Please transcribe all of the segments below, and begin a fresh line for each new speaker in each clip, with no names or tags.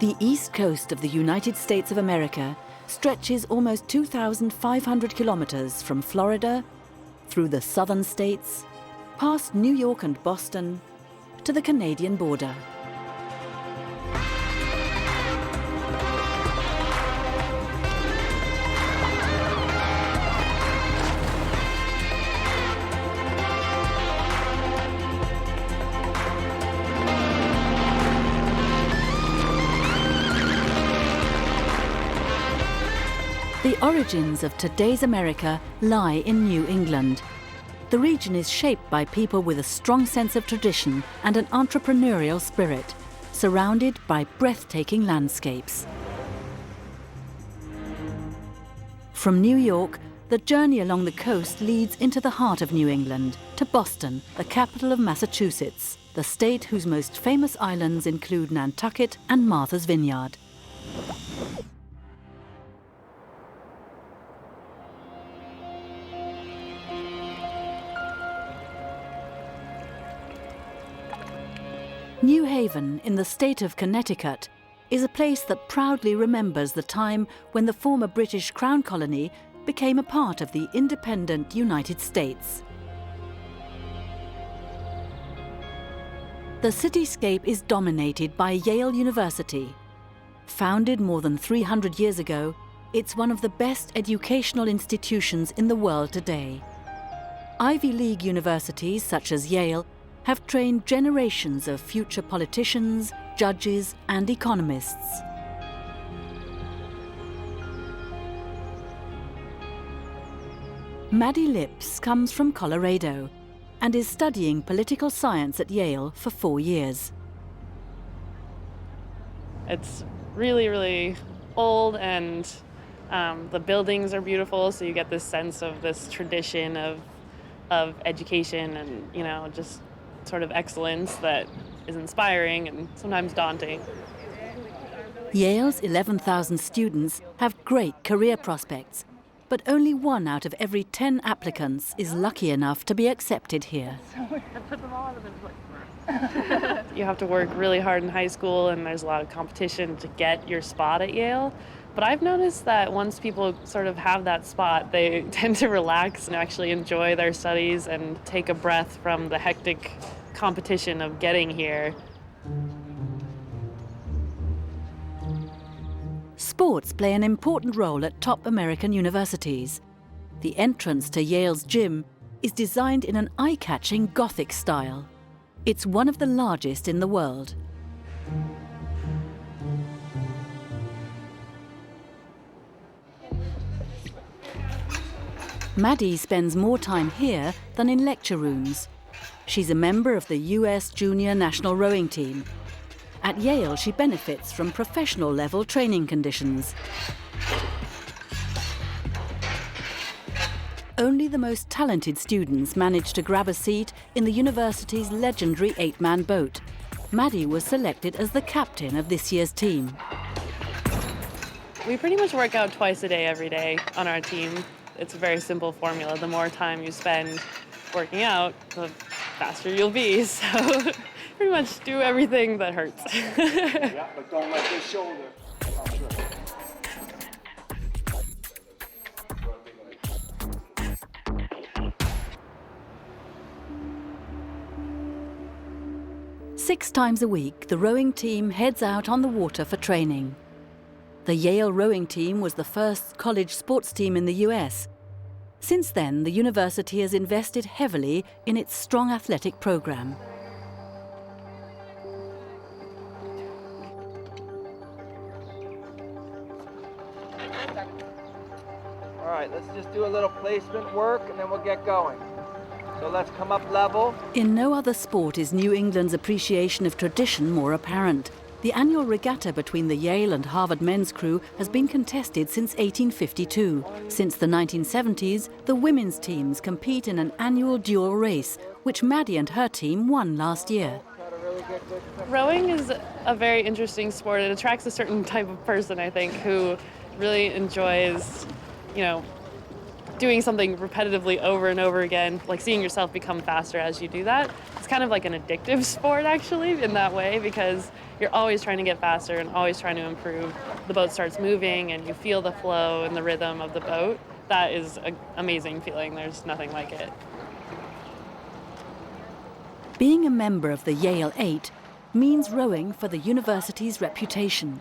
The east coast of the United States of America stretches almost 2,500 kilometers from Florida, through the southern states, past New York and Boston, to the Canadian border. The origins of today's America lie in New England. The region is shaped by people with a strong sense of tradition and an entrepreneurial spirit, surrounded by breathtaking landscapes. From New York, the journey along the coast leads into the heart of New England, to Boston, the capital of Massachusetts, the state whose most famous islands include Nantucket and Martha's Vineyard. New Haven, in the state of Connecticut, is a place that proudly remembers the time when the former British Crown colony became a part of the independent United States. The cityscape is dominated by Yale University. Founded more than 300 years ago, it's one of the best educational institutions in the world today. Ivy League universities such as Yale have trained generations of future politicians, judges, and economists. Maddie Lips comes from Colorado and is studying political science at Yale for 4 years.
It's really, really old, and the buildings are beautiful, so you get this sense of this tradition of education and, you know, just sort of excellence that is inspiring and sometimes daunting.
Yale's 11,000 students have great career prospects, but only 1 out of every 10 applicants is lucky enough to be accepted here.
You have to work really hard in high school, and there's a lot of competition to get your spot at Yale. But I've noticed that once people sort of have that spot, they tend to relax and actually enjoy their studies and take a breath from the hectic competition of getting here.
Sports play an important role at top American universities. The entrance to Yale's gym is designed in an eye-catching Gothic style. It's one of the largest in the world. Maddie spends more time here than in lecture rooms. She's a member of the US Junior National Rowing Team. At Yale, she benefits from professional-level training conditions. Only the most talented students manage to grab a seat in the university's legendary 8-man boat. Maddie was selected as the captain of this year's team.
We pretty much work out twice a day, every day on our team. It's a very simple formula. The more time you spend working out, the faster you'll be. So pretty much do everything that hurts.
Yeah, but don't let this shoulder. Oh, sure.
6 times a week, the rowing team heads out on the water for training. The Yale rowing team was the first college sports team in the US. Since then, the university has invested heavily in its strong athletic program.
All right, let's just do a little placement work and then we'll get going. So let's come up level.
In no other sport is New England's appreciation of tradition more apparent. The annual regatta between the Yale and Harvard men's crew has been contested since 1852. Since the 1970s, the women's teams compete in an annual dual race, which Maddie and her team won last year.
Rowing is a very interesting sport. It attracts a certain type of person, I think, who really enjoys, you know, doing something repetitively over and over again, like seeing yourself become faster as you do that. It's kind of like an addictive sport, actually, in that way, because you're always trying to get faster and always trying to improve. The boat starts moving and you feel the flow and the rhythm of the boat. That is an amazing feeling. There's nothing like it.
Being a member of the Yale 8 means rowing for the university's reputation.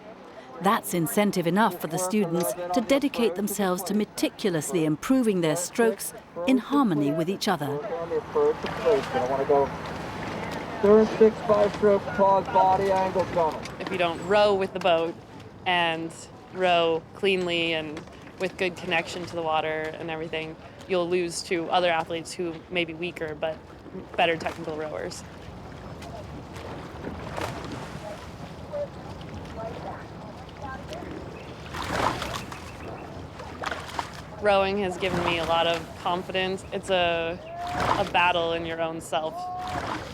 That's incentive enough for the students to dedicate themselves to meticulously improving their strokes in harmony with each other.
I want to go third 6-5 stroke, pause, body angle, coming.
If you don't row with the boat and row cleanly and with good connection to the water and everything, you'll lose to other athletes who may be weaker but better technical rowers. Rowing has given me a lot of confidence. It's a battle in your own self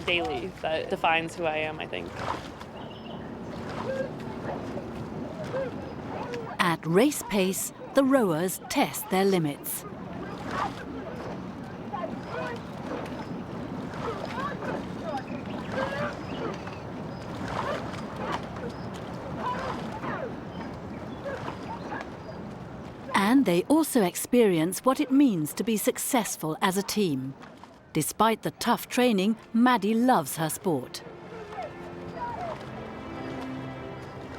daily that defines who I am, I think.
At race pace, the rowers test their limits. And they also experience what it means to be successful as a team. Despite the tough training, Maddie loves her sport.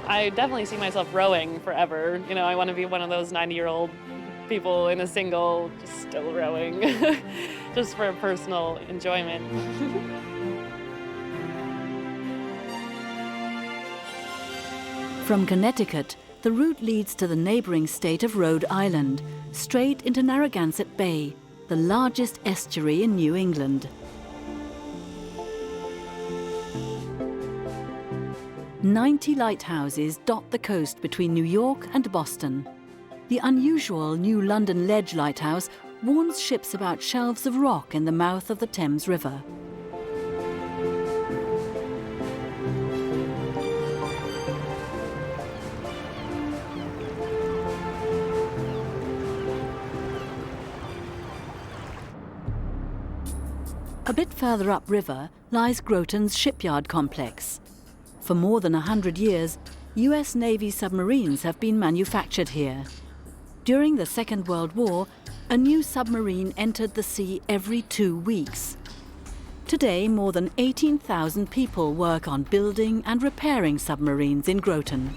I definitely see myself rowing forever. You know, I want to be one of those 90-year-old people in a single, just still rowing, just for personal enjoyment.
From Connecticut, the route leads to the neighboring state of Rhode Island, straight into Narragansett Bay, the largest estuary in New England. 90 lighthouses dot the coast between New York and Boston. The unusual New London Ledge Lighthouse warns ships about shelves of rock in the mouth of the Thames River. A bit further upriver lies Groton's shipyard complex. For more than 100 years, US Navy submarines have been manufactured here. During the Second World War, a new submarine entered the sea every 2 weeks. Today, more than 18,000 people work on building and repairing submarines in Groton.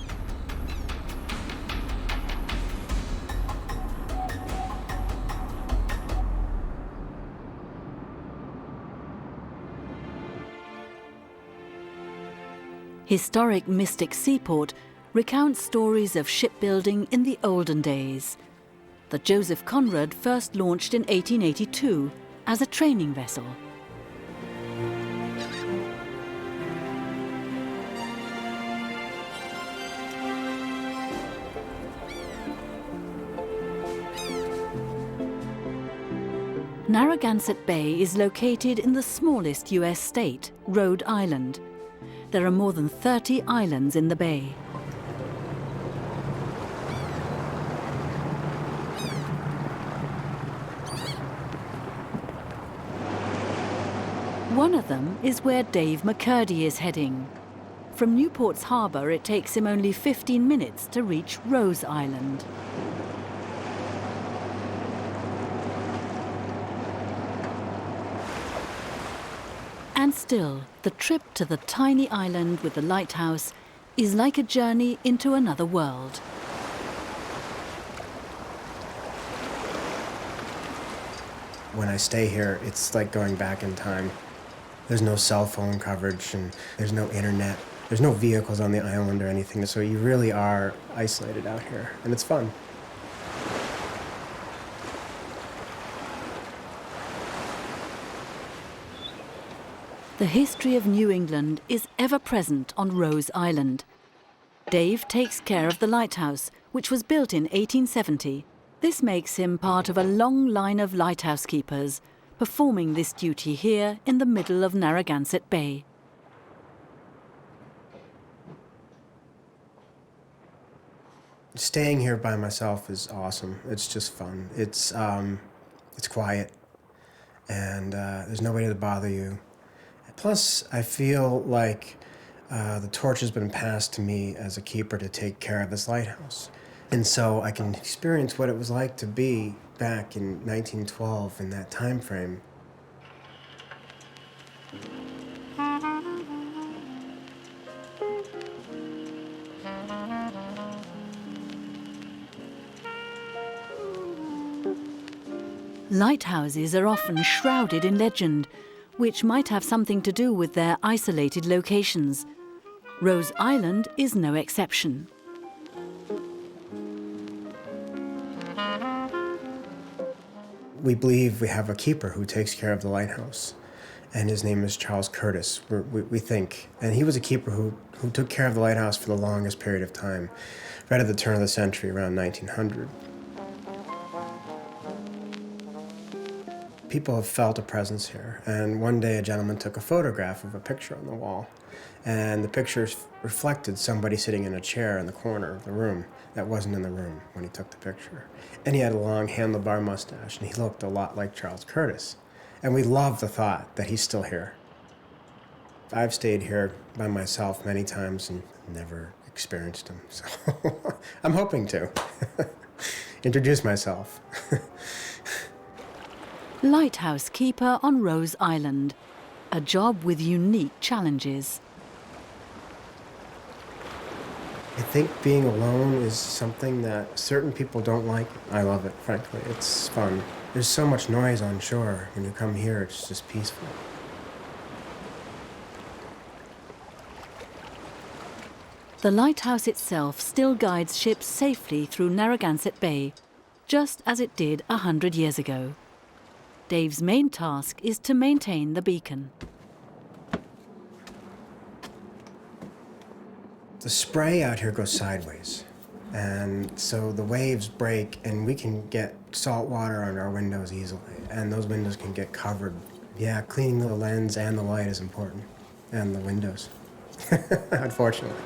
Historic Mystic Seaport recounts stories of shipbuilding in the olden days. The Joseph Conrad first launched in 1882 as a training vessel. Narragansett Bay is located in the smallest US state, Rhode Island. There are more than 30 islands in the bay. One of them is where Dave McCurdy is heading. From Newport's harbour, it takes him only 15 minutes to reach Rose Island. And still, the trip to the tiny island with the lighthouse is like a journey into another world.
When I stay here, it's like going back in time. There's no cell phone coverage and there's no internet. There's no vehicles on the island or anything, so you really are isolated out here, and it's fun.
The history of New England is ever present on Rose Island. Dave takes care of the lighthouse, which was built in 1870. This makes him part of a long line of lighthouse keepers, performing this duty here in the middle of Narragansett Bay.
Staying here by myself is awesome. It's just fun. It's quiet, and there's nobody to bother you. Plus, I feel like The torch has been passed to me as a keeper to take care of this lighthouse. And so I can experience what it was like to be back in 1912 in that time frame.
Lighthouses are often shrouded in legend, which might have something to do with their isolated locations. Rhode Island is no exception.
We believe we have a keeper who takes care of the lighthouse, and his name is Charles Curtis, we think. And he was a keeper who took care of the lighthouse for the longest period of time, right at the turn of the century, around 1900. People have felt a presence here, and one day a gentleman took a photograph of a picture on the wall, and the picture reflected somebody sitting in a chair in the corner of the room that wasn't in the room when he took the picture. And he had a long handlebar mustache, and he looked a lot like Charles Curtis. And we love the thought that he's still here. I've stayed here by myself many times and never experienced him, so I'm hoping to introduce myself.
Lighthouse keeper on Rhode Island, a job with unique challenges.
I think being alone is something that certain people don't like. I love it, frankly. It's fun. There's so much noise on shore. When you come here, it's just peaceful.
The lighthouse itself still guides ships safely through Narragansett Bay, just as it did 100 years ago. Dave's main task is to maintain the beacon.
The spray out here goes sideways, and so the waves break, and we can get salt water on our windows easily, and those windows can get covered. Yeah, cleaning the lens and the light is important, and the windows, unfortunately.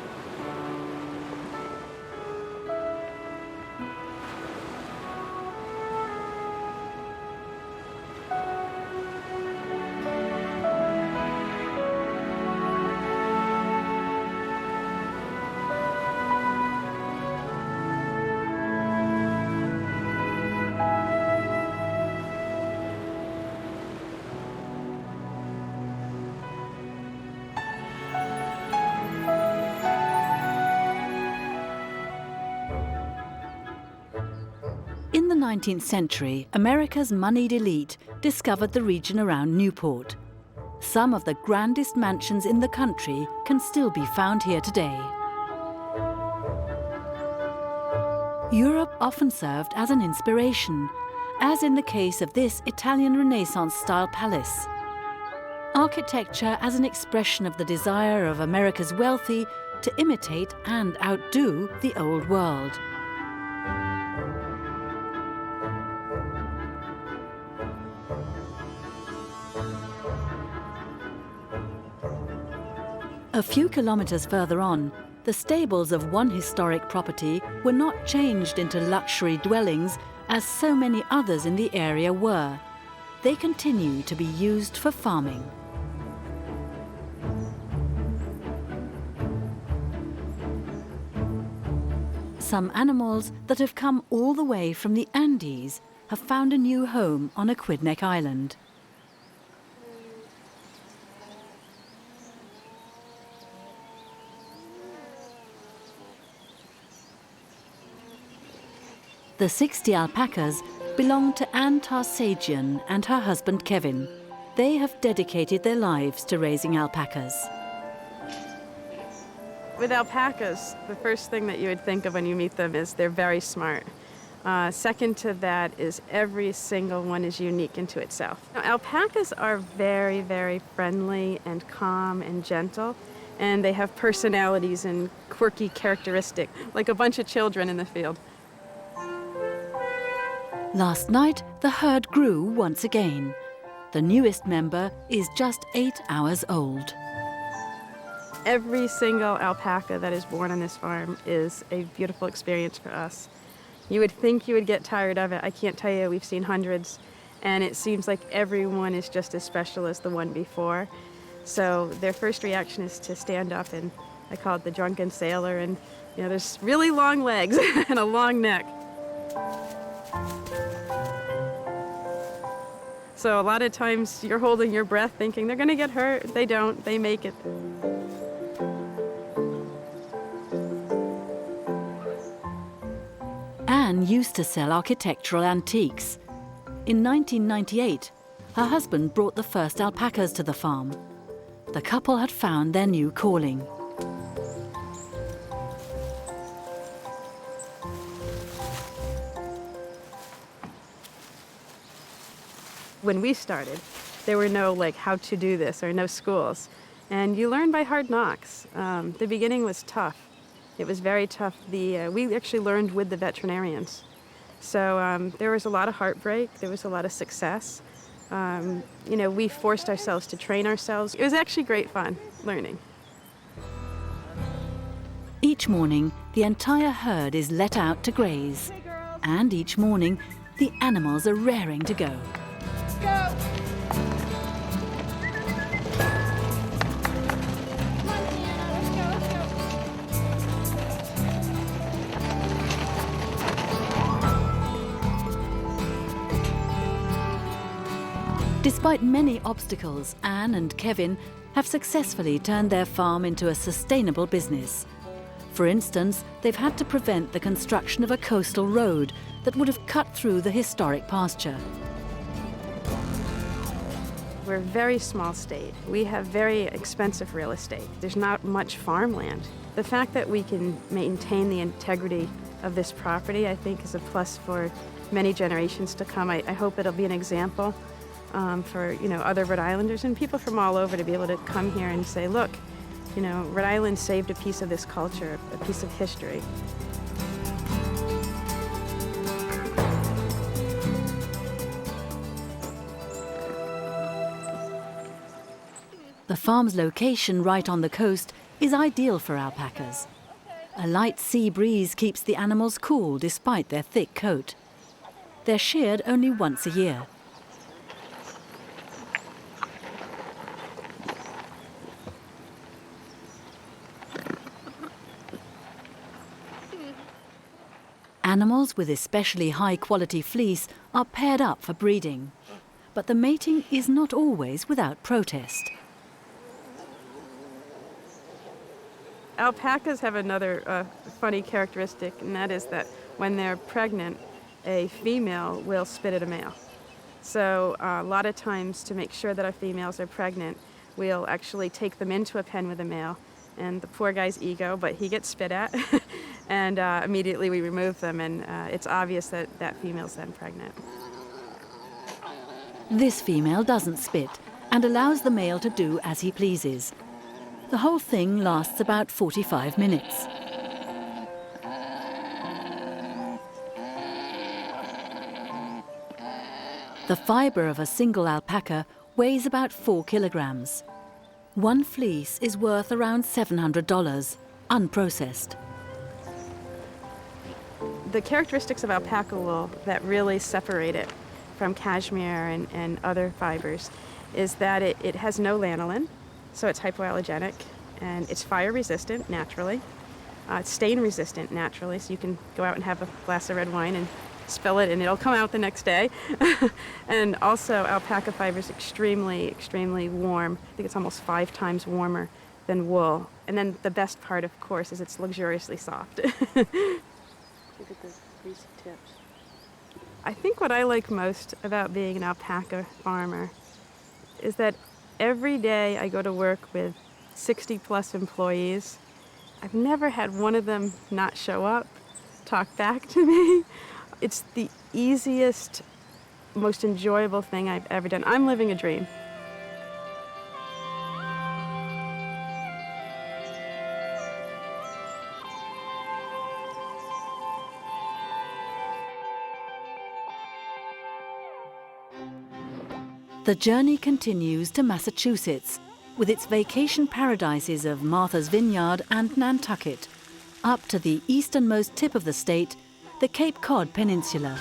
In the 19th century, America's moneyed elite discovered the region around Newport. Some of the grandest mansions in the country can still be found here today. Europe often served as an inspiration, as in the case of this Italian Renaissance-style palace. Architecture as an expression of the desire of America's wealthy to imitate and outdo the old world. A few kilometers further on, the stables of one historic property were not changed into luxury dwellings as so many others in the area were. They continue to be used for farming. Some animals that have come all the way from the Andes have found a new home on Aquidneck Island. The 60 alpacas belong to Ann Targasian and her husband Kevin. They have dedicated their lives to raising alpacas.
With alpacas, the first thing that you would think of when you meet them is they're very smart. Second to that is every single one is unique into itself. Now, alpacas are very, very friendly and calm and gentle, and they have personalities and quirky characteristics, like a bunch of children in the field.
Last night, the herd grew once again. The newest member is just 8 hours old.
Every single alpaca that is born on this farm is a beautiful experience for us. You would think you would get tired of it. I can't tell you, we've seen hundreds, and it seems like everyone is just as special as the one before. So their first reaction is to stand up, and I call it the drunken sailor, and there's really long legs and a long neck. So a lot of times you're holding your breath thinking they're gonna get hurt. They don't, they make it.
Anne used to sell architectural antiques. In 1998, her husband brought the first alpacas to the farm. The couple had found their new calling.
When we started, there were no how to do this or no schools. And you learn by hard knocks. The beginning was tough. It was very tough. We actually learned with the veterinarians. So there was a lot of heartbreak. There was a lot of success. We forced ourselves to train ourselves. It was actually great fun learning.
Each morning, the entire herd is let out to graze. And each morning, the animals are raring to go. Despite many obstacles, Anne and Kevin have successfully turned their farm into a sustainable business. For instance, they've had to prevent the construction of a coastal road that would have cut through the historic pasture.
We're a very small state. We have very expensive real estate. There's not much farmland. The fact that we can maintain the integrity of this property, I think, is a plus for many generations to come. I hope it'll be an example for other Rhode Islanders and people from all over to be able to come here and say, look, Rhode Island saved a piece of this culture, a piece of history.
The farm's location right on the coast is ideal for alpacas. A light sea breeze keeps the animals cool despite their thick coat. They're sheared only once a year. Animals with especially high-quality fleece are paired up for breeding. But the mating is not always without protest.
Alpacas have another funny characteristic, and that is that when they're pregnant, a female will spit at a male. So a lot of times, to make sure that our females are pregnant, we'll actually take them into a pen with a male, and the poor guy's ego, but he gets spit at, and immediately we remove them, and it's obvious that that female's then pregnant.
This female doesn't spit and allows the male to do as he pleases. The whole thing lasts about 45 minutes. The fibre of a single alpaca weighs about 4 kilograms. One fleece is worth around $700, unprocessed.
The characteristics of alpaca wool that really separate it from cashmere and other fibers is that it has no lanolin, so it's hypoallergenic, and it's fire resistant naturally. It's stain resistant naturally, so you can go out and have a glass of red wine and spill it and it'll come out the next day. And also alpaca fiber is extremely, extremely warm. I think it's almost 5 times warmer than wool. And then the best part, of course, is it's luxuriously soft. Look at the greasy tips. I think what I like most about being an alpaca farmer is that every day I go to work with 60 plus employees. I've never had one of them not show up, talk back to me. It's the easiest, most enjoyable thing I've ever done. I'm living a dream.
The journey continues to Massachusetts, with its vacation paradises of Martha's Vineyard and Nantucket, up to the easternmost tip of the state, the Cape Cod Peninsula.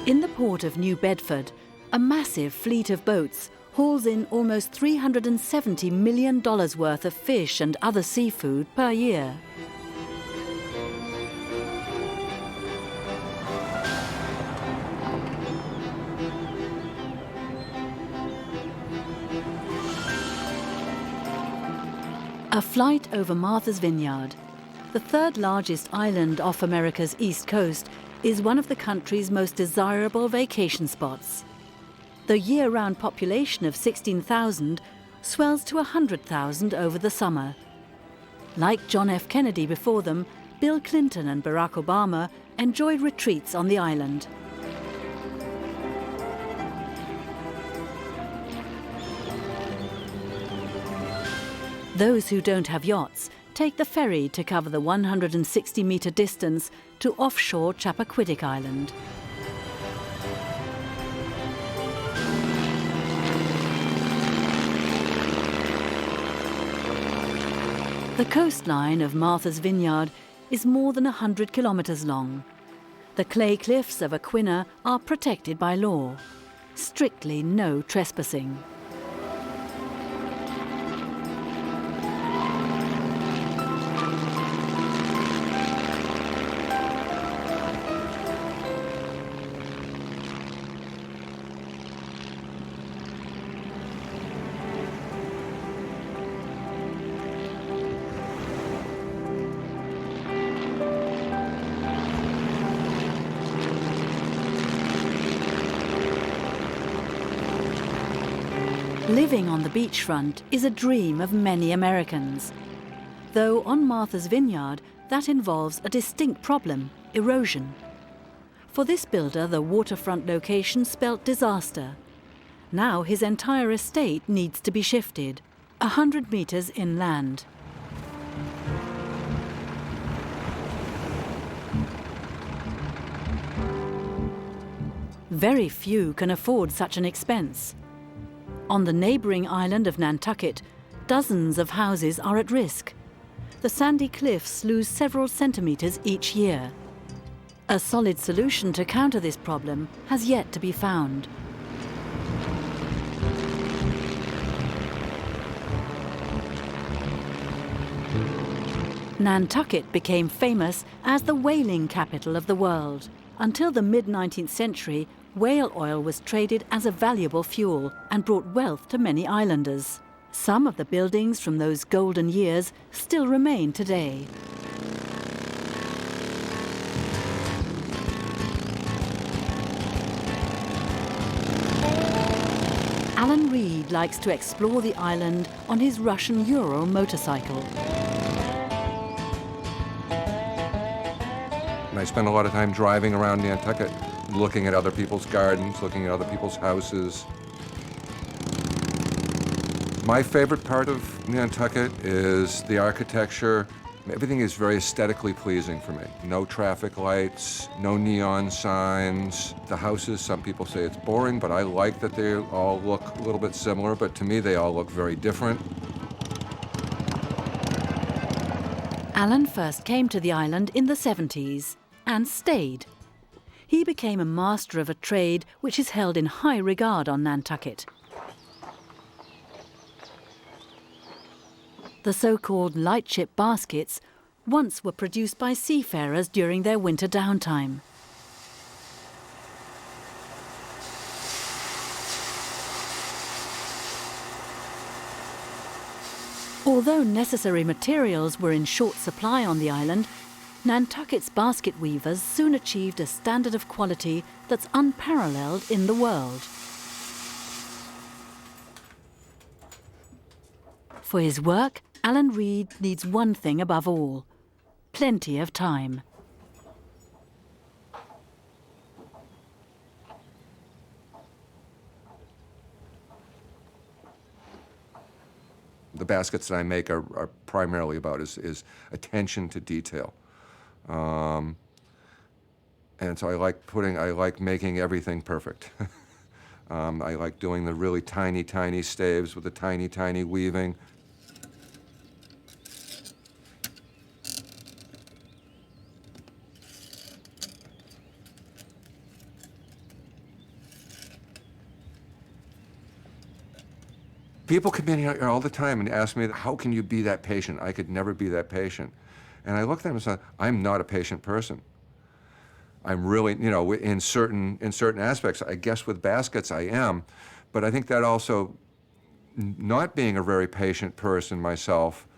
In the port of New Bedford, A massive fleet of boats hauls in almost $370 million worth of fish and other seafood per year. A flight over Martha's Vineyard, the third largest island off America's east coast, is one of the country's most desirable vacation spots. The year-round population of 16,000 swells to 100,000 over the summer. Like John F. Kennedy before them, Bill Clinton and Barack Obama enjoyed retreats on the island. Those who don't have yachts take the ferry to cover the 160-metre distance to offshore Chappaquiddick Island. The coastline of Martha's Vineyard is more than 100 kilometres long. The clay cliffs of Aquinnah are protected by law. Strictly no trespassing. Living on the beachfront is a dream of many Americans. Though on Martha's Vineyard, that involves a distinct problem: erosion. For this builder, the waterfront location spelt disaster. Now his entire estate needs to be shifted, 100 metres inland. Very few can afford such an expense. On the neighbouring island of Nantucket, dozens of houses are at risk. The sandy cliffs lose several centimetres each year. A solid solution to counter this problem has yet to be found. Nantucket became famous as the whaling capital of the world. Until the mid-19th century, whale oil was traded as a valuable fuel and brought wealth to many islanders. Some of the buildings from those golden years still remain today. Alan Reed likes to explore the island on his Russian Ural motorcycle.
I spend a lot of time driving around Nantucket, looking at other people's gardens, looking at other people's houses. My favorite part of Nantucket is the architecture. Everything is very aesthetically pleasing for me. No traffic lights, no neon signs. The houses, some people say it's boring, but I like that they all look a little bit similar, but to me they all look very different.
Alan first came to the island in the 70s and stayed. He became a master of a trade which is held in high regard on Nantucket. The so-called lightship baskets once were produced by seafarers during their winter downtime. Although necessary materials were in short supply on the island, Nantucket's basket weavers soon achieved a standard of quality that's unparalleled in the world. For his work, Alan Reed needs one thing above all: plenty of time.
The baskets that I make are primarily about is attention to detail. And so I like making everything perfect. I like doing the really tiny, tiny staves with the tiny, tiny weaving. People come in here all the time and ask me, how can you be that patient? I could never be that patient. And I look at them and say, I'm not a patient person. I'm really, you know, in certain aspects, I guess with baskets I am, but I think that also, not being a very patient person myself,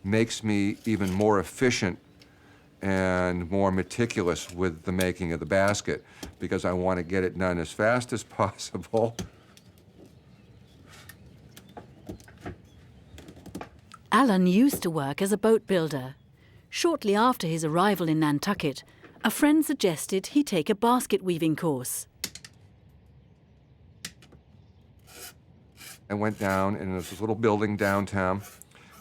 makes me even more efficient and more meticulous with the making of the basket, because I want to get it done as fast as possible.
Alan used to work as a boat builder. Shortly after his arrival in Nantucket, a friend suggested he take a basket weaving course.
I went down, and there's this little building downtown,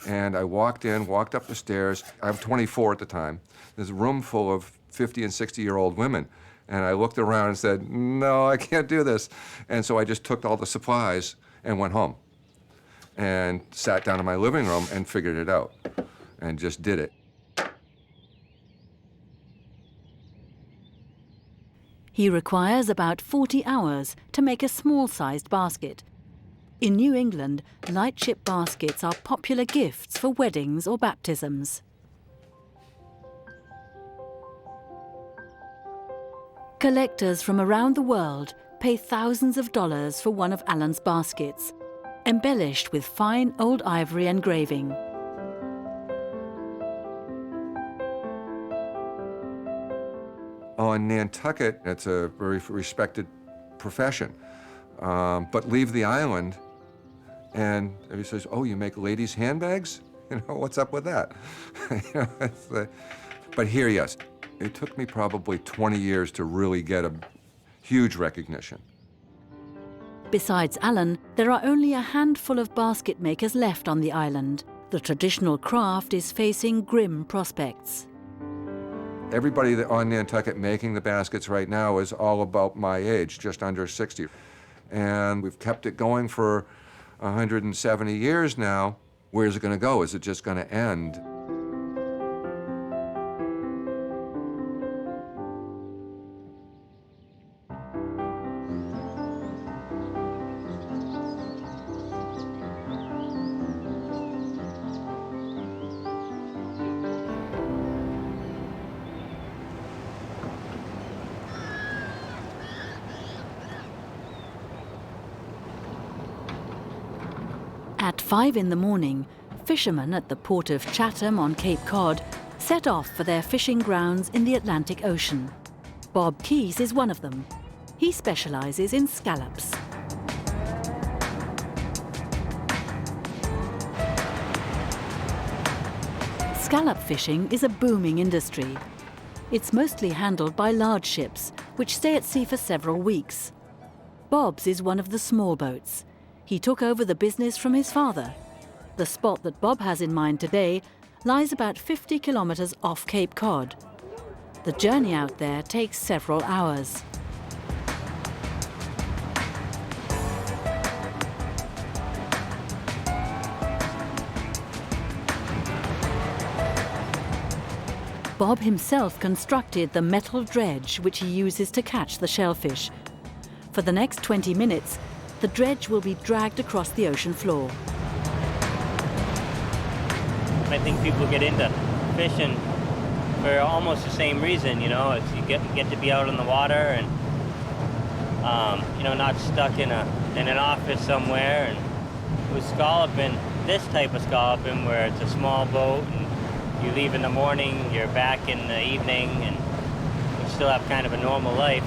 and I walked up the stairs. I was 24 at the time. There's a room full of 50 and 60-year-old women. And I looked around and said, no, I can't do this. And so I just took all the supplies and went home and sat down in my living room and figured it out and just did it.
He requires about 40 hours to make a small-sized basket. In New England, light-ship baskets are popular gifts for weddings or baptisms. Collectors from around the world pay thousands of dollars for one of Alan's baskets, embellished with fine old ivory engraving.
On Nantucket, it's a very respected profession, but leave the island and everybody says, oh, you make ladies' handbags? You know, what's up with that? You know, but here, yes, it took me probably 20 years to really get a huge recognition.
Besides Alan, there are only a handful of basket makers left on the island. The traditional craft is facing grim prospects.
Everybody that on Nantucket making the baskets right now is all about my age, just under 60. And we've kept it going for 170 years now. Where's it going to go? Is it just going to end?
At 5 in the morning, fishermen at the port of Chatham on Cape Cod set off for their fishing grounds in the Atlantic Ocean. Bob Keyes is one of them. He specializes in scallops. Scallop fishing is a booming industry. It's mostly handled by large ships, which stay at sea for several weeks. Bob's is one of the small boats. He took over the business from his father. The spot that Bob has in mind today lies about 50 kilometers off Cape Cod. The journey out there takes several hours. Bob himself constructed the metal dredge which he uses to catch the shellfish. For the next 20 minutes, the dredge will be dragged across the ocean floor.
I think people get into fishing for almost the same reason, you know. It's you get to be out in the water and you know, not stuck in an office somewhere. And with scalloping, this type of scalloping where it's a small boat and you leave in the morning, you're back in the evening, and you still have kind of a normal life.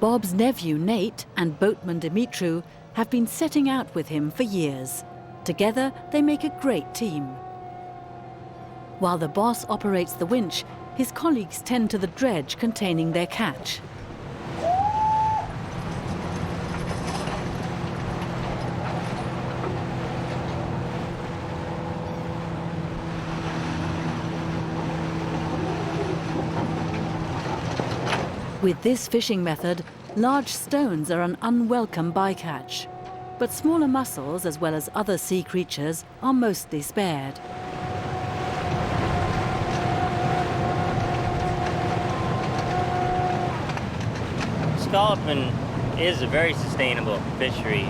Bob's nephew Nate and boatman Dimitru have been setting out with him for years. Together, they make a great team. While the boss operates the winch, his colleagues tend to the dredge containing their catch. With this fishing method, large stones are an unwelcome bycatch. But smaller mussels, as well as other sea creatures, are mostly spared.
Scalloping is a very sustainable fishery.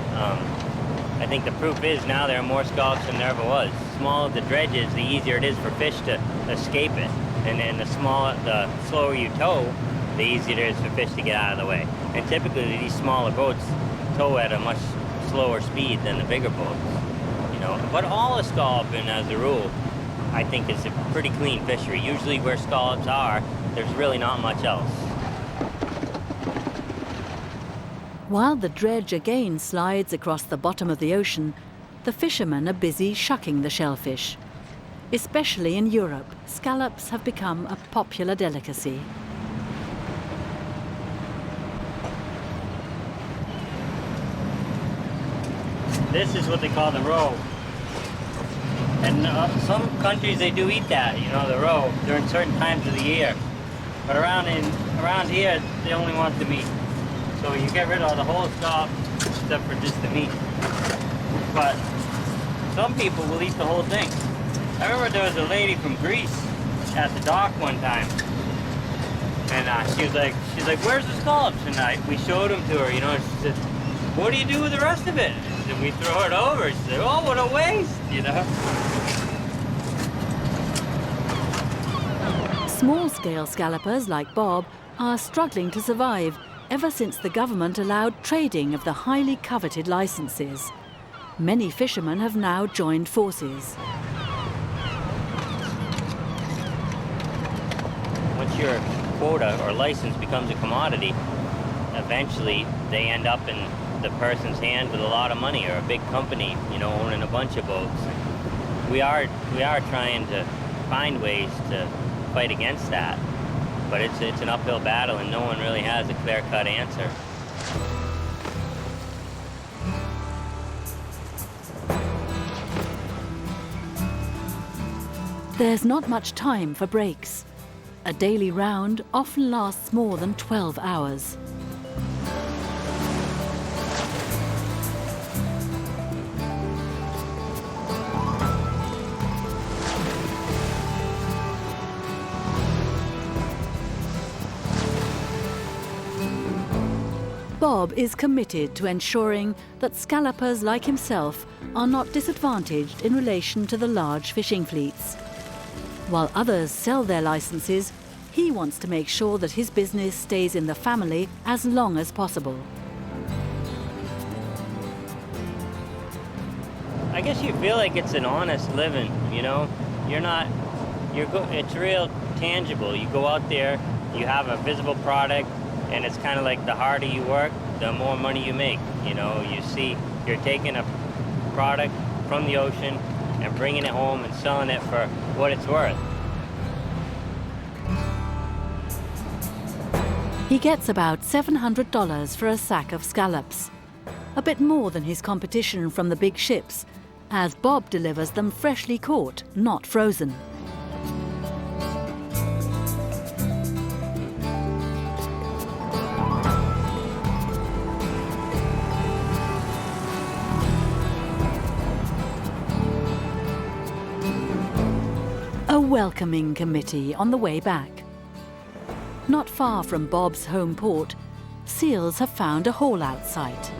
I think the proof is now there are more scallops than there ever was. The smaller the dredge is, the easier it is for fish to escape it. And then the slower you tow, the easier it is for fish to get out of the way. And typically these smaller boats tow at a much slower speed than the bigger boats, you know. But all the scalloping, as a rule, I think is a pretty clean fishery. Usually where scallops are, there's really not much else.
While the dredge again slides across the bottom of the ocean, the fishermen are busy shucking the shellfish. Especially in Europe, scallops have become a popular delicacy.
This is what they call the roe. And some countries, they do eat that, you know, the roe, during certain times of the year. But around here, they only want the meat. So you get rid of the whole scallop, except for just the meat. But some people will eat the whole thing. I remember there was a lady from Greece at the dock one time. And she's like, where's the scallops? And we showed them to her, you know, and she said, what do you do with the rest of it? And we throw it over. She said, oh, what a waste, you know?
Small-scale scallopers like Bob are struggling to survive ever since the government allowed trading of the highly coveted licenses. Many fishermen have now joined forces.
Once your quota or license becomes a commodity, eventually they end up in the person's hand with a lot of money, or a big company, you know, owning a bunch of boats. We are trying to find ways to fight against that, but it's an uphill battle, and no one really has a clear-cut answer.
There's not much time for breaks. A daily round often lasts more than 12 hours. Bob is committed to ensuring that scallopers like himself are not disadvantaged in relation to the large fishing fleets. While others sell their licenses, he wants to make sure that his business stays in the family as long as possible.
I guess you feel like it's an honest living, you know? It's real tangible. You go out there, you have a visible product, and it's kind of like the harder you work, the more money you make. You know, you see, you're taking a product from the ocean and bringing it home and selling it for what it's worth.
He gets about $700 for a sack of scallops, a bit more than his competition from the big ships, as Bob delivers them freshly caught, not frozen. A welcoming committee on the way back. Not far from Bob's home port, seals have found a haul-out site.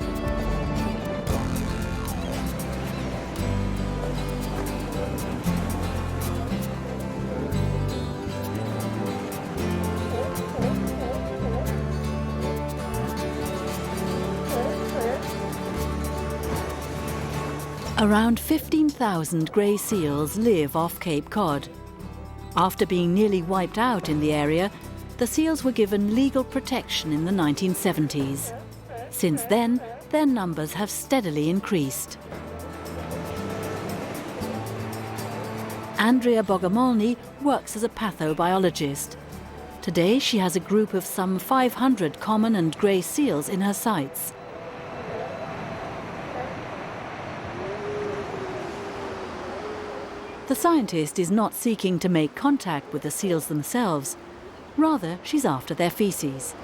Around 15,000 grey seals live off Cape Cod. After being nearly wiped out in the area, the seals were given legal protection in the 1970s. Since then, their numbers have steadily increased. Andrea Bogomolni works as a pathobiologist. Today, she has a group of some 500 common and grey seals in her sites. The scientist is not seeking to make contact with the seals themselves. Rather, she's after their feces.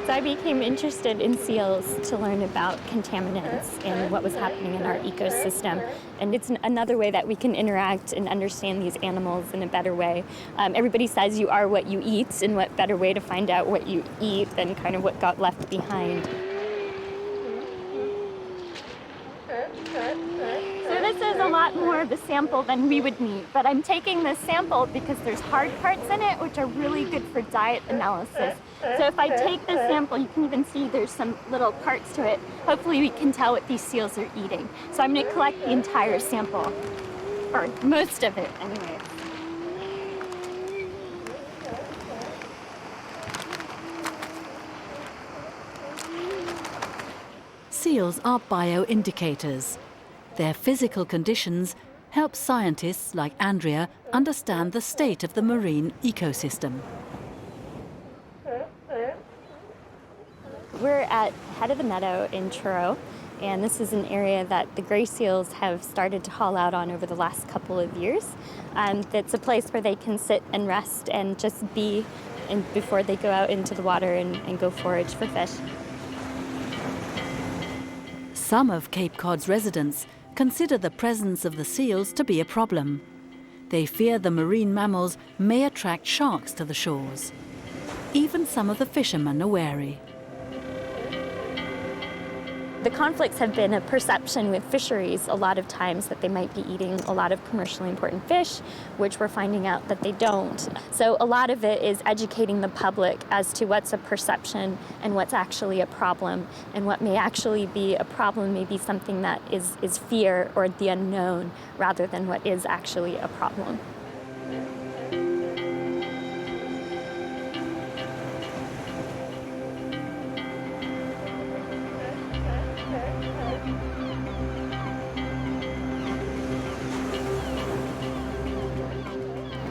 So I became interested in seals to learn about contaminants and what was happening in our ecosystem. And it's another way that we can interact and understand these animals in a better way. Everybody says you are what you eat, and what better way to find out what you eat than kind of what got left behind. So this is a lot more of a sample than we would need, but I'm taking this sample because there's hard parts in it which are really good for diet analysis. So if I take this sample, you can even see there's some little parts to it. Hopefully we can tell what these seals are eating. So I'm going to collect the entire sample, or most of it anyway.
Seals are bioindicators. Their physical conditions help scientists like Andrea understand the state of the marine ecosystem.
We're at head of the meadow in Truro, and this is an area that the gray seals have started to haul out on over the last couple of years. It's a place where they can sit and rest and just be before they go out into the water and go forage for fish.
Some of Cape Cod's residents consider the presence of the seals to be a problem. They fear the marine mammals may attract sharks to the shores. Even some of the fishermen are wary.
The conflicts have been a perception with fisheries a lot of times that they might be eating a lot of commercially important fish, which we're finding out that they don't. So a lot of it is educating the public as to what's a perception and what's actually a problem. And what may actually be a problem may be something that is fear or the unknown rather than what is actually a problem.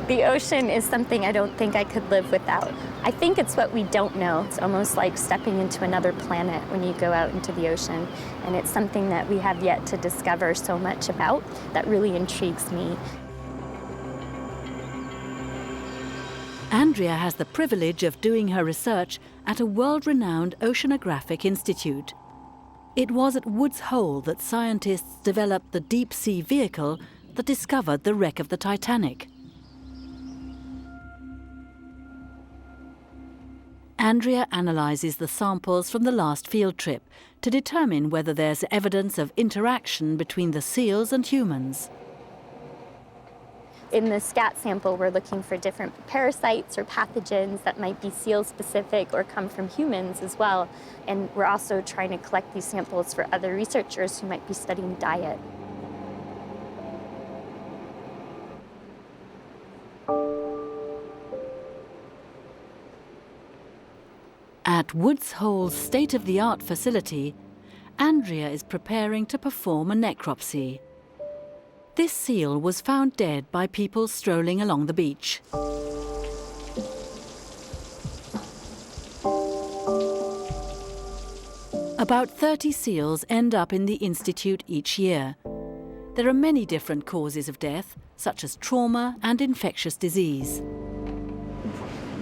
The ocean is something I don't think I could live without. I think it's what we don't know. It's almost like stepping into another planet when you go out into the ocean. And it's something that we have yet to discover so much about that really intrigues me.
Andrea has the privilege of doing her research at a world-renowned oceanographic institute. It was at Woods Hole that scientists developed the deep-sea vehicle that discovered the wreck of the Titanic. Andrea analyzes the samples from the last field trip to determine whether there's evidence of interaction between the seals and humans.
In the scat sample, we're looking for different parasites or pathogens that might be seal-specific or come from humans as well. And we're also trying to collect these samples for other researchers who might be studying diet.
At Woods Hole's state-of-the-art facility, Andrea is preparing to perform a necropsy. This seal was found dead by people strolling along the beach. About 30 seals end up in the institute each year. There are many different causes of death, such as trauma and infectious disease.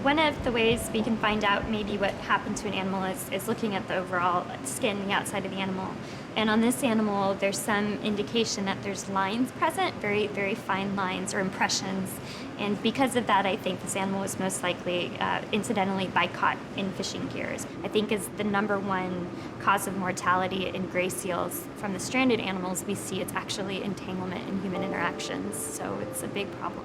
One of the ways we can find out maybe what happened to an animal is looking at the overall skin, the outside of the animal. And on this animal, there's some indication that there's lines present, very, very fine lines or impressions. And because of that, I think this animal was most likely incidentally bycaught in fishing gears. I think is the #1 cause of mortality in gray seals. From the stranded animals we see, it's actually entanglement in human interactions. So it's a big problem.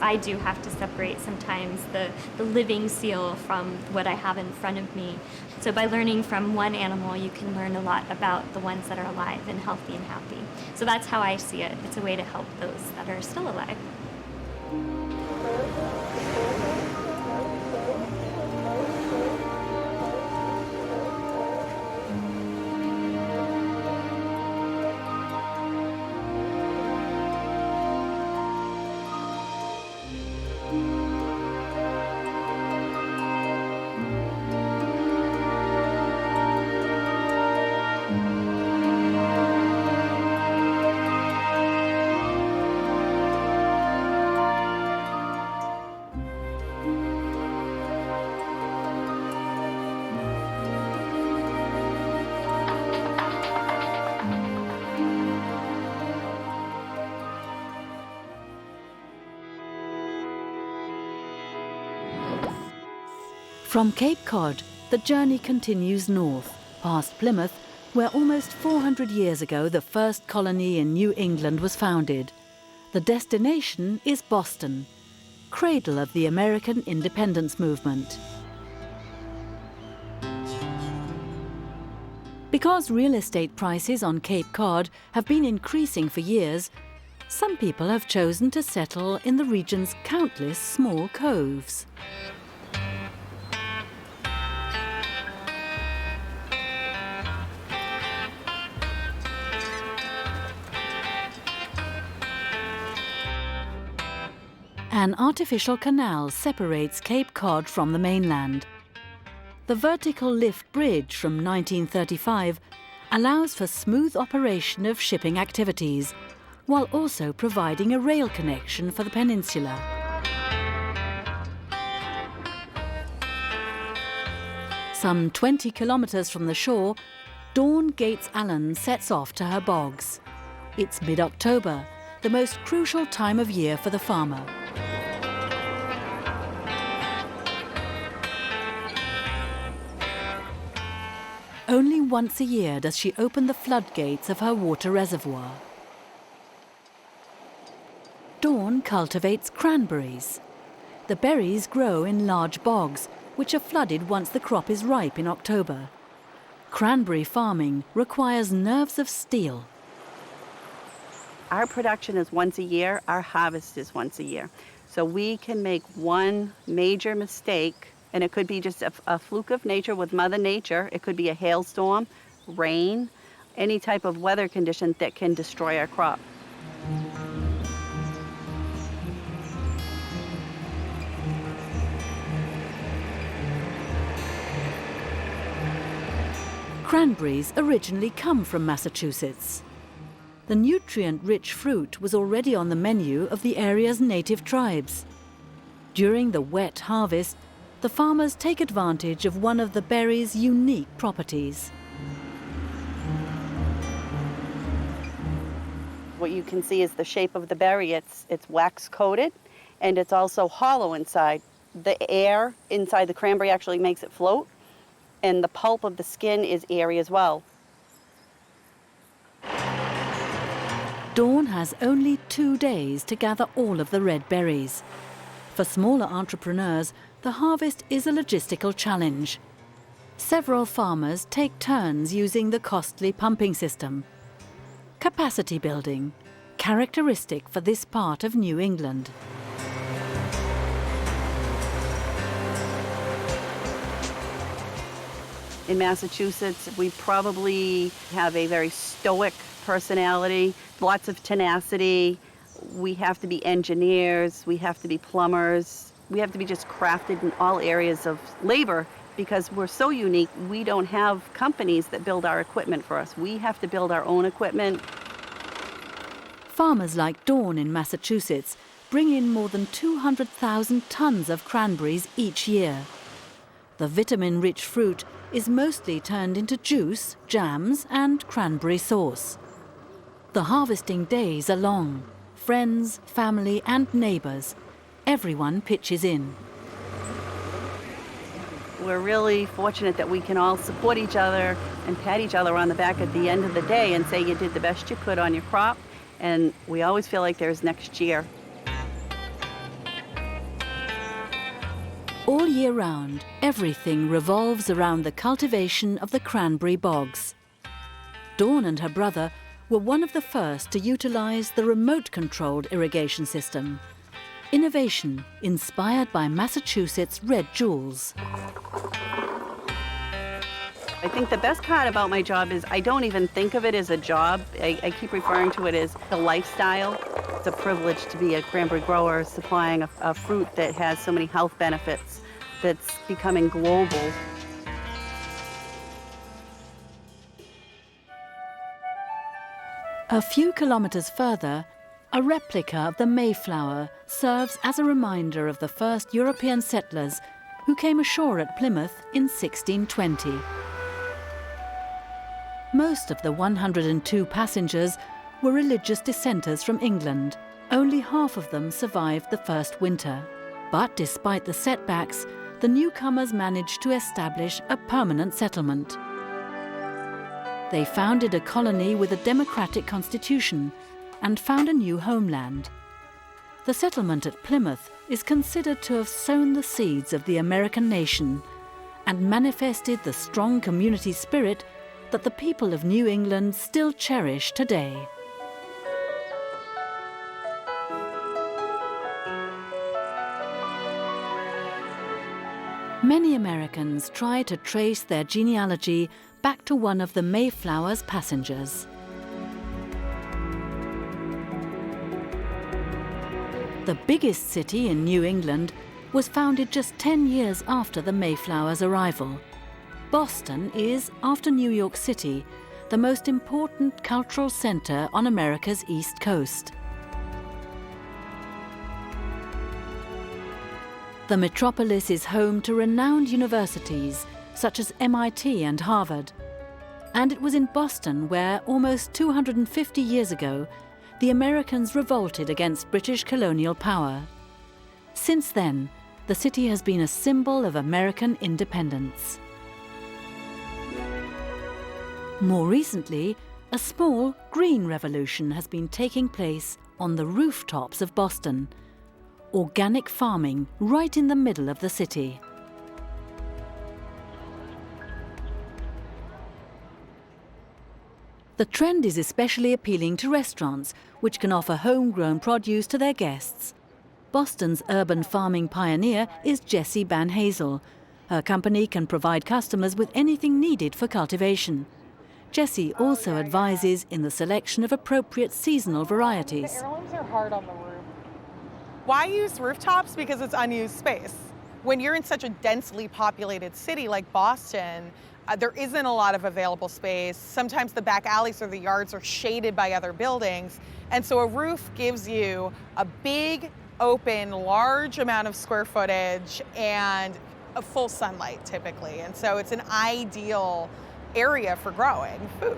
I do have to separate sometimes the living seal from what I have in front of me. So by learning from one animal, you can learn a lot about the ones that are alive and healthy and happy. So that's how I see it. It's a way to help those that are still alive.
From Cape Cod, the journey continues north, past Plymouth, where almost 400 years ago the first colony in New England was founded. The destination is Boston, cradle of the American independence movement. Because real estate prices on Cape Cod have been increasing for years, some people have chosen to settle in the region's countless small coves. An artificial canal separates Cape Cod from the mainland. The vertical lift bridge from 1935 allows for smooth operation of shipping activities, while also providing a rail connection for the peninsula. Some 20 kilometers from the shore, Dawn Gates Allen sets off to her bogs. It's mid-October, the most crucial time of year for the farmer. Only once a year does she open the floodgates of her water reservoir. Dawn cultivates cranberries. The berries grow in large bogs, which are flooded once the crop is ripe in October. Cranberry farming requires nerves of steel.
Our production is once a year, our harvest is once a year. So we can make one major mistake, and it could be just a fluke of nature with Mother Nature. It could be a hailstorm, rain, any type of weather condition that can destroy our crop.
Cranberries originally come from Massachusetts. The nutrient-rich fruit was already on the menu of the area's native tribes. During the wet harvest, the farmers take advantage of one of the berry's unique properties.
What you can see is the shape of the berry. It's wax-coated, and it's also hollow inside. The air inside the cranberry actually makes it float, and the pulp of the skin is airy as well.
Dawn has only 2 days to gather all of the red berries. For smaller entrepreneurs, the harvest is a logistical challenge. Several farmers take turns using the costly pumping system. Capacity building, characteristic for this part of New England.
In Massachusetts, we probably have a very stoic personality, lots of tenacity. We have to be engineers, we have to be plumbers, we have to be just crafted in all areas of labor because we're so unique. We don't have companies that build our equipment for us. We have to build our own equipment.
Farmers like Dawn in Massachusetts bring in more than 200,000 tons of cranberries each year. The vitamin-rich fruit is mostly turned into juice, jams, and cranberry sauce. The harvesting days are long. Friends, family, and neighbors, everyone pitches in.
We're really fortunate that we can all support each other and pat each other on the back at the end of the day and say you did the best you could on your crop, and we always feel like there's next year.
All year round, everything revolves around the cultivation of the cranberry bogs. Dawn and her brother were one of the first to utilize the remote-controlled irrigation system. Innovation inspired by Massachusetts' red jewels.
I think the best part about my job is I don't even think of it as a job. I keep referring to it as a lifestyle. It's a privilege to be a cranberry grower supplying a fruit that has so many health benefits that's becoming global.
A few kilometers further, a replica of the Mayflower serves as a reminder of the first European settlers who came ashore at Plymouth in 1620. Most of the 102 passengers were religious dissenters from England. Only half of them survived the first winter. But despite the setbacks, the newcomers managed to establish a permanent settlement. They founded a colony with a democratic constitution and found a new homeland. The settlement at Plymouth is considered to have sown the seeds of the American nation and manifested the strong community spirit that the people of New England still cherish today. Many Americans try to trace their genealogy back to one of the Mayflower's passengers. The biggest city in New England was founded just 10 years after the Mayflower's arrival. Boston is, after New York City, the most important cultural center on America's East Coast. The metropolis is home to renowned universities such as MIT and Harvard. And it was in Boston where, almost 250 years ago, the Americans revolted against British colonial power. Since then, the city has been a symbol of American independence. More recently, a small green revolution has been taking place on the rooftops of Boston. Organic farming right in the middle of the city. The trend is especially appealing to restaurants, which can offer homegrown produce to their guests. Boston's urban farming pioneer is Jessie Banhazl. Her company can provide customers with anything needed for cultivation. Jessie also advises in the selection of appropriate seasonal varieties.
The heirlooms are hard on the roof. Why use rooftops? Because it's unused space. When you're in such a densely populated city like Boston, there isn't a lot of available space. Sometimes the back alleys or the yards are shaded by other buildings. And so a roof gives you a big, open, large amount of square footage and a full sunlight typically. And so it's an ideal area for growing food.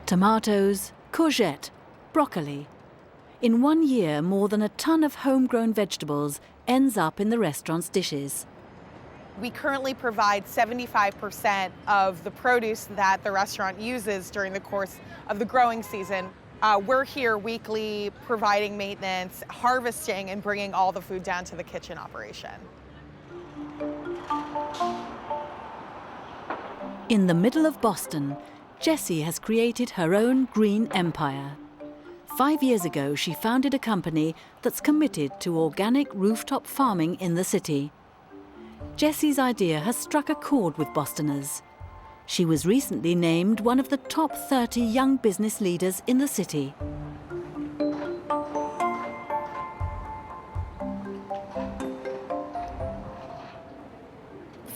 Tomatoes, courgette, broccoli. In 1 year, more than a ton of homegrown vegetables ends up in the restaurant's dishes.
We currently provide 75% of the produce that the restaurant uses during the course of the growing season. We're here weekly providing maintenance, harvesting, and bringing all the food down to the kitchen operation.
In the middle of Boston, Jessie has created her own green empire. 5 years ago, she founded a company that's committed to organic rooftop farming in the city. Jessie's idea has struck a chord with Bostoners. She was recently named one of the top 30 young business leaders in the city.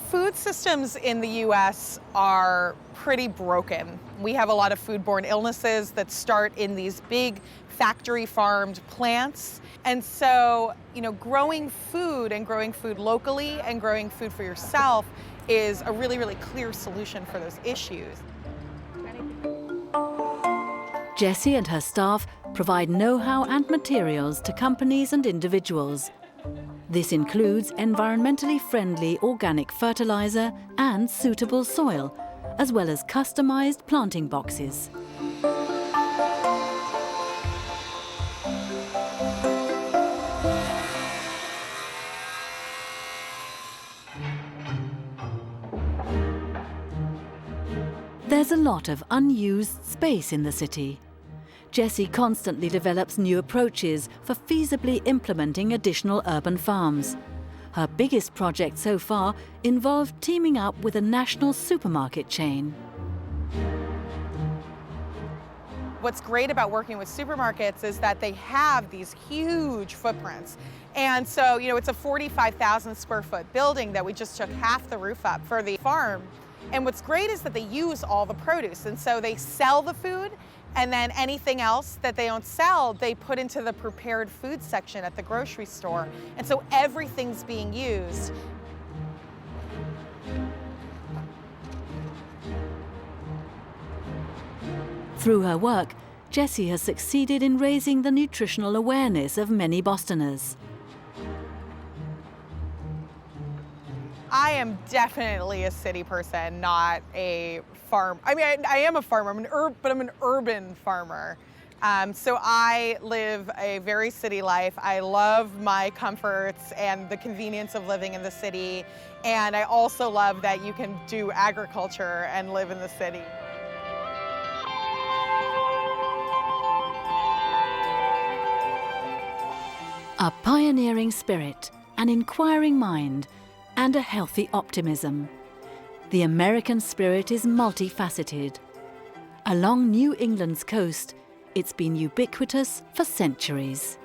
Food systems in the U.S. are pretty broken. We have a lot of foodborne illnesses that start in these big factory-farmed plants. And so, growing food and growing food locally and growing food for yourself is a really, really clear solution for those issues.
Jessie and her staff provide know-how and materials to companies and individuals. This includes environmentally friendly organic fertilizer and suitable soil, as well as customized planting boxes. There's a lot of unused space in the city. Jessie constantly develops new approaches for feasibly implementing additional urban farms. Her biggest project so far involved teaming up with a national supermarket chain.
What's great about working with supermarkets is that they have these huge footprints. And so, it's a 45,000 square foot building that we just took half the roof up for the farm. And what's great is that they use all the produce. And so they sell the food, and then anything else that they don't sell, they put into the prepared food section at the grocery store. And so everything's being used.
Through her work, Jessie has succeeded in raising the nutritional awareness of many Bostoners.
I am definitely a city person, not a farm. I mean, I am a farmer, but I'm an urban farmer. So I live a very city life. I love my comforts and the convenience of living in the city. And I also love that you can do agriculture and live in the city.
A pioneering spirit, an inquiring mind, and a healthy optimism. The American spirit is multifaceted. Along New England's coast, it's been ubiquitous for centuries.